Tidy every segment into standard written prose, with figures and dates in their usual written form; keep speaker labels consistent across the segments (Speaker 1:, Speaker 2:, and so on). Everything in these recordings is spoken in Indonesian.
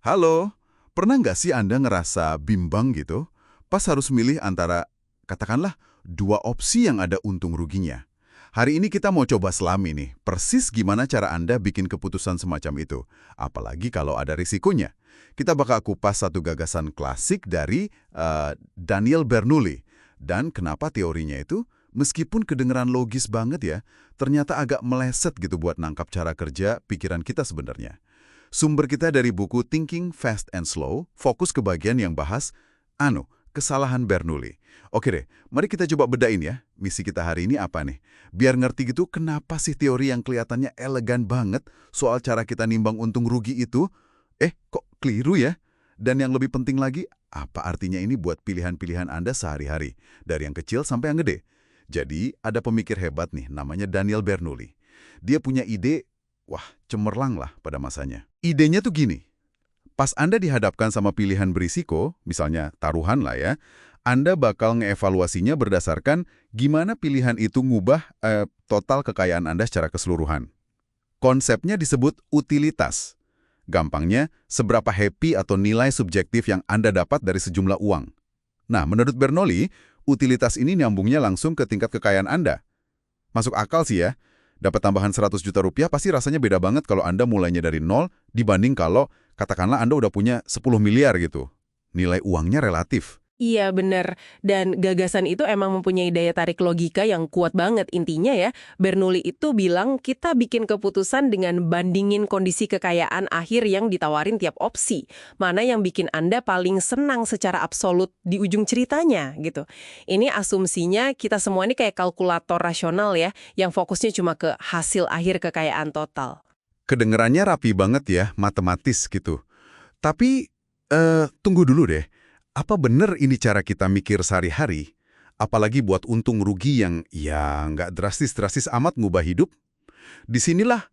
Speaker 1: Halo, pernah nggak sih Anda ngerasa bimbang gitu? Pas harus milih antara, katakanlah, dua opsi yang ada untung ruginya. Hari ini kita mau coba selami nih, persis gimana cara Anda bikin keputusan semacam itu. Apalagi kalau ada risikonya. Kita bakal kupas satu gagasan klasik dari Daniel Bernoulli. Dan kenapa teorinya itu, meskipun kedengeran logis banget ya, ternyata agak meleset gitu buat nangkap cara kerja pikiran kita sebenarnya. Sumber kita dari buku Thinking Fast and Slow, fokus ke bagian yang bahas, kesalahan Bernoulli. Oke deh, mari kita coba bedain ya, misi kita hari ini apa nih? Biar ngerti gitu kenapa sih teori yang kelihatannya elegan banget soal cara kita nimbang untung rugi itu, kok keliru ya? Dan yang lebih penting lagi, apa artinya ini buat pilihan-pilihan Anda sehari-hari, dari yang kecil sampai yang gede? Jadi, ada pemikir hebat nih, namanya Daniel Bernoulli. Dia punya ide, wah, cemerlang lah pada masanya. Idenya tuh gini, pas Anda dihadapkan sama pilihan berisiko, misalnya taruhan lah ya, Anda bakal ngeevaluasinya berdasarkan gimana pilihan itu ngubah total kekayaan Anda secara keseluruhan. Konsepnya disebut utilitas. Gampangnya, seberapa happy atau nilai subjektif yang Anda dapat dari sejumlah uang. Nah, menurut Bernoulli, utilitas ini nyambungnya langsung ke tingkat kekayaan Anda. Masuk akal sih ya. Dapat tambahan 100 juta rupiah pasti rasanya beda banget kalau Anda mulainya dari nol dibanding kalau katakanlah Anda udah punya 10 miliar gitu. Nilai uangnya relatif.
Speaker 2: Iya, benar. Dan gagasan itu emang mempunyai daya tarik logika yang kuat banget. Intinya ya, Bernoulli itu bilang kita bikin keputusan dengan bandingin kondisi kekayaan akhir yang ditawarin tiap opsi. Mana yang bikin Anda paling senang secara absolut di ujung ceritanya gitu. Ini asumsinya kita semua ini kayak kalkulator rasional ya, yang fokusnya cuma ke hasil akhir kekayaan total.
Speaker 1: Kedengerannya rapi banget ya, matematis gitu. Tapi, tunggu dulu deh. Apa bener ini cara kita mikir sehari-hari? Apalagi buat untung rugi yang ya nggak drastis-drastis amat ngubah hidup? Disinilah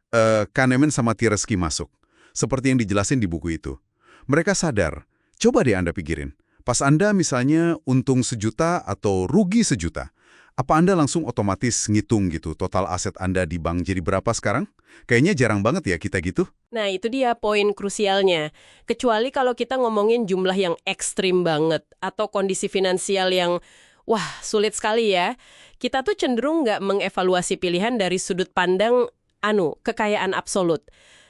Speaker 1: Kahneman sama Tversky masuk. Seperti yang dijelasin di buku itu. Mereka sadar, coba deh Anda pikirin. Pas Anda misalnya untung 1 juta atau rugi 1 juta, apa Anda langsung otomatis ngitung gitu total aset Anda di bank jadi berapa sekarang? Kayaknya jarang banget ya kita gitu.
Speaker 2: Nah, itu dia poin krusialnya. Kecuali kalau kita ngomongin jumlah yang ekstrim banget atau kondisi finansial yang, wah, sulit sekali ya. Kita tuh cenderung nggak mengevaluasi pilihan dari sudut pandang, kekayaan absolut.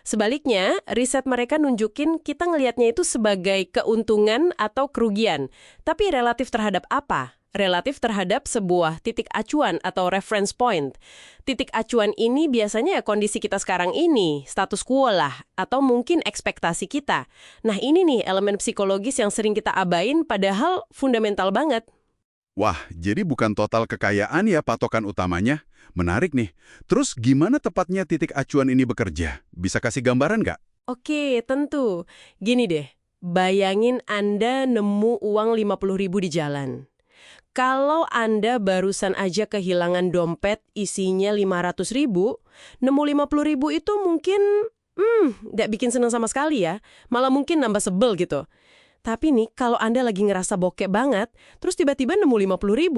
Speaker 2: Sebaliknya, riset mereka nunjukin kita ngelihatnya itu sebagai keuntungan atau kerugian. Tapi relatif terhadap apa? Relatif terhadap sebuah titik acuan atau reference point. Titik acuan ini biasanya ya kondisi kita sekarang ini, status quo lah, atau mungkin ekspektasi kita. Nah ini nih elemen psikologis yang sering kita abain padahal fundamental banget.
Speaker 1: Wah, jadi bukan total kekayaan ya patokan utamanya. Menarik nih. Terus gimana tepatnya titik acuan ini bekerja? Bisa kasih gambaran nggak?
Speaker 2: Oke, tentu. Gini deh, bayangin Anda nemu uang 50.000 di jalan. Kalau Anda barusan aja kehilangan dompet isinya 500.000, nemu 50.000 itu mungkin, nggak bikin senang sama sekali ya. Malah mungkin nambah sebel gitu. Tapi nih, kalau Anda lagi ngerasa bokek banget, terus tiba-tiba nemu 50.000,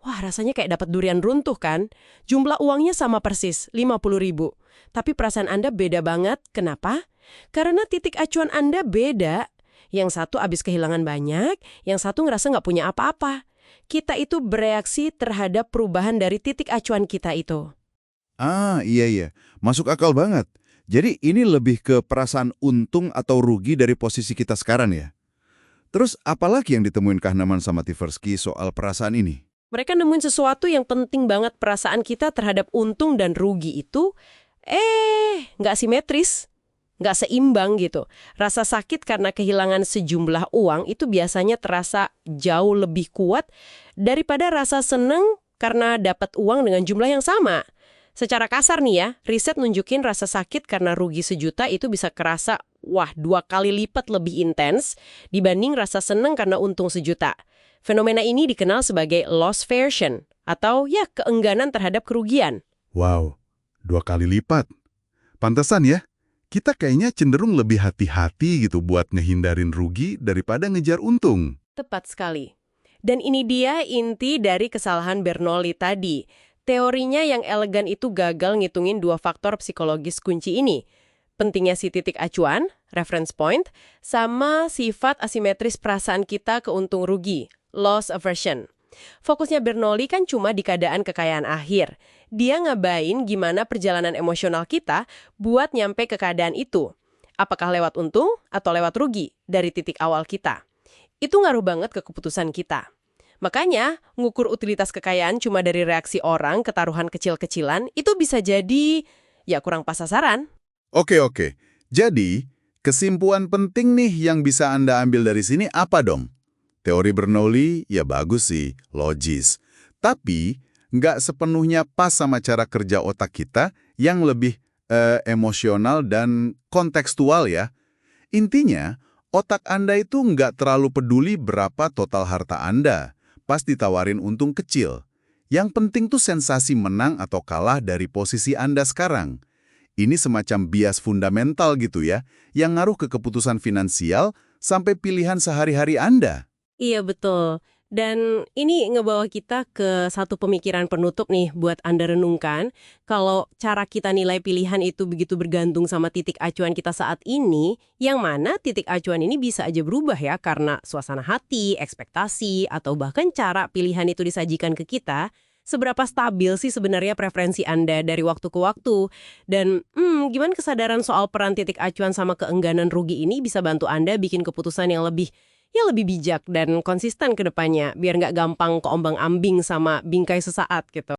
Speaker 2: wah rasanya kayak dapat durian runtuh kan? Jumlah uangnya sama persis, 50.000. Tapi perasaan Anda beda banget. Kenapa? Karena titik acuan Anda beda. Yang satu abis kehilangan banyak, yang satu ngerasa nggak punya apa-apa. Kita itu bereaksi terhadap perubahan dari titik acuan kita itu.
Speaker 3: Ah, iya. Masuk akal banget. Jadi ini lebih ke perasaan untung atau rugi dari posisi kita sekarang ya. Terus apalagi yang ditemuin Kahneman sama Tversky soal perasaan ini?
Speaker 2: Mereka nemuin sesuatu yang penting banget perasaan kita terhadap untung dan rugi itu, nggak simetris. Nggak seimbang gitu. Rasa sakit karena kehilangan sejumlah uang itu biasanya terasa jauh lebih kuat daripada rasa seneng karena dapat uang dengan jumlah yang sama. Secara kasar nih ya, riset nunjukin rasa sakit karena rugi 1 juta itu bisa kerasa, 2 kali lipat lebih intens dibanding rasa seneng karena untung 1 juta. Fenomena ini dikenal sebagai loss aversion atau ya keengganan terhadap kerugian.
Speaker 1: Wow, 2 kali lipat. Pantesan ya. Kita kayaknya cenderung lebih hati-hati gitu buat ngehindarin rugi daripada ngejar untung.
Speaker 2: Tepat sekali. Dan ini dia inti dari kesalahan Bernoulli tadi. Teorinya yang elegan itu gagal ngitungin 2 faktor psikologis kunci ini. pentingnya si titik acuan, reference point, sama sifat asimetris perasaan kita ke untung rugi, loss aversion. Fokusnya Bernoulli kan cuma di keadaan kekayaan akhir. Dia ngabain gimana perjalanan emosional kita buat nyampe ke keadaan itu. Apakah lewat untung atau lewat rugi dari titik awal kita. Itu ngaruh banget ke keputusan kita. Makanya, ngukur utilitas kekayaan cuma dari reaksi orang ke taruhan kecil-kecilan itu bisa jadi ya kurang pas sasaran.
Speaker 1: Oke. Jadi, kesimpulan penting nih yang bisa Anda ambil dari sini apa dong? Teori Bernoulli ya bagus sih, logis. Tapi, nggak sepenuhnya pas sama cara kerja otak kita yang lebih emosional dan kontekstual ya. Intinya, otak Anda itu nggak terlalu peduli berapa total harta Anda pas ditawarin untung kecil. Yang penting tuh sensasi menang atau kalah dari posisi Anda sekarang. Ini semacam bias fundamental gitu ya, yang ngaruh ke keputusan finansial sampai pilihan sehari-hari Anda.
Speaker 2: Iya, betul. Dan ini ngebawa kita ke satu pemikiran penutup nih buat Anda renungkan. Kalau cara kita nilai pilihan itu begitu bergantung sama titik acuan kita saat ini, yang mana titik acuan ini bisa aja berubah ya karena suasana hati, ekspektasi, atau bahkan cara pilihan itu disajikan ke kita. Seberapa stabil sih sebenarnya preferensi Anda dari waktu ke waktu? Dan gimana kesadaran soal peran titik acuan sama keengganan rugi ini bisa bantu Anda bikin keputusan yang lebih bijak dan konsisten ke depannya, biar nggak gampang keombang-ambing sama bingkai sesaat gitu.